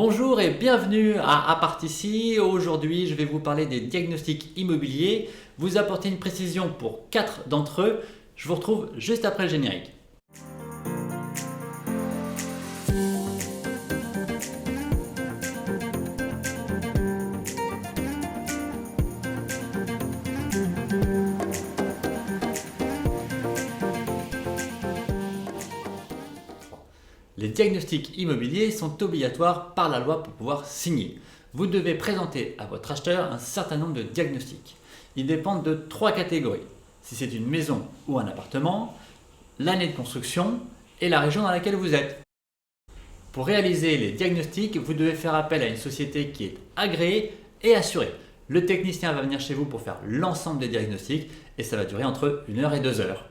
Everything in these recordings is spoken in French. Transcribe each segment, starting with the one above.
Bonjour et bienvenue à Appart ici. Aujourd'hui, je vais vous parler des diagnostics immobiliers, vous apporter une précision pour 4 d'entre eux. Je vous retrouve juste après le générique. Les diagnostics immobiliers sont obligatoires par la loi pour pouvoir signer. Vous devez présenter à votre acheteur un certain nombre de diagnostics. Ils dépendent de 3 catégories. Si c'est une maison ou un appartement, l'année de construction et la région dans laquelle vous êtes. Pour réaliser les diagnostics, vous devez faire appel à une société qui est agréée et assurée. Le technicien va venir chez vous pour faire l'ensemble des diagnostics et ça va durer entre 1 heure et 2 heures.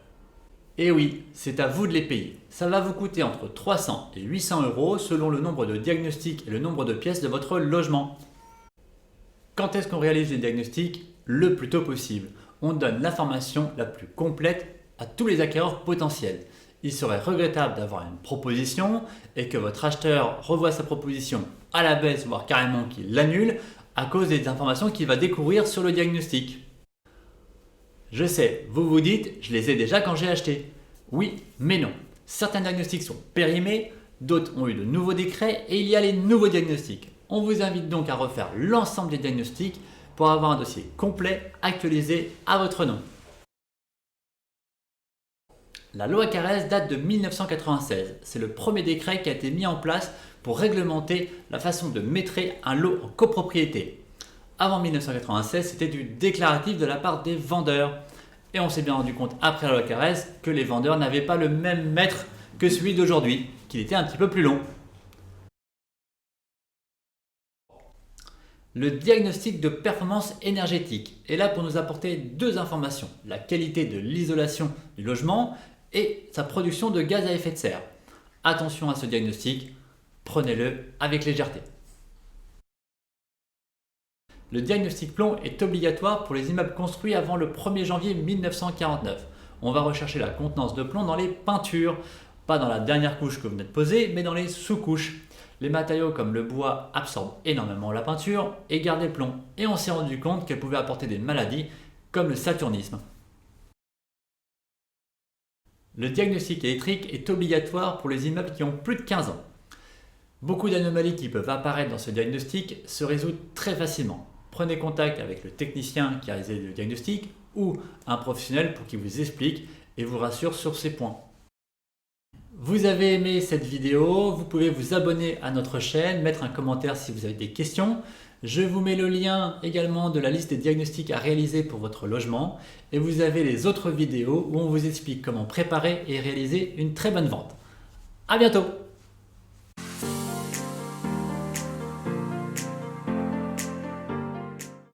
Et oui, c'est à vous de les payer. Ça va vous coûter entre 300 et 800 euros selon le nombre de diagnostics et le nombre de pièces de votre logement. Quand est-ce qu'on réalise les diagnostics? Le plus tôt possible. On donne l'information la plus complète à tous les acquéreurs potentiels. Il serait regrettable d'avoir une proposition et que votre acheteur revoie sa proposition à la baisse, voire carrément qu'il l'annule à cause des informations qu'il va découvrir sur le diagnostic. Je sais, vous vous dites, je les ai déjà quand j'ai acheté. Oui, mais non. Certains diagnostics sont périmés, d'autres ont eu de nouveaux décrets et il y a les nouveaux diagnostics. On vous invite donc à refaire l'ensemble des diagnostics pour avoir un dossier complet, actualisé à votre nom. La loi Carrez date de 1996. C'est le premier décret qui a été mis en place pour réglementer la façon de mettre un lot en copropriété. Avant 1996, c'était du déclaratif de la part des vendeurs. Et on s'est bien rendu compte après la loi Carrez que les vendeurs n'avaient pas le même mètre que celui d'aujourd'hui, qu'il était un petit peu plus long. Le diagnostic de performance énergétique est là pour nous apporter 2 informations, la qualité de l'isolation du logement et sa production de gaz à effet de serre. Attention à ce diagnostic, prenez-le avec légèreté. Le diagnostic plomb est obligatoire pour les immeubles construits avant le 1er janvier 1949. On va rechercher la contenance de plomb dans les peintures, pas dans la dernière couche que vous venez de poser, mais dans les sous-couches. Les matériaux comme le bois absorbent énormément la peinture et gardent des plombs. Et on s'est rendu compte qu'elles pouvaient apporter des maladies comme le saturnisme. Le diagnostic électrique est obligatoire pour les immeubles qui ont plus de 15 ans. Beaucoup d'anomalies qui peuvent apparaître dans ce diagnostic se résoudent très facilement. Prenez contact avec le technicien qui a réalisé le diagnostic ou un professionnel pour qu'il vous explique et vous rassure sur ces points. Vous avez aimé cette vidéo, vous pouvez vous abonner à notre chaîne, mettre un commentaire si vous avez des questions. Je vous mets le lien également de la liste des diagnostics à réaliser pour votre logement et vous avez les autres vidéos où on vous explique comment préparer et réaliser une très bonne vente. À bientôt!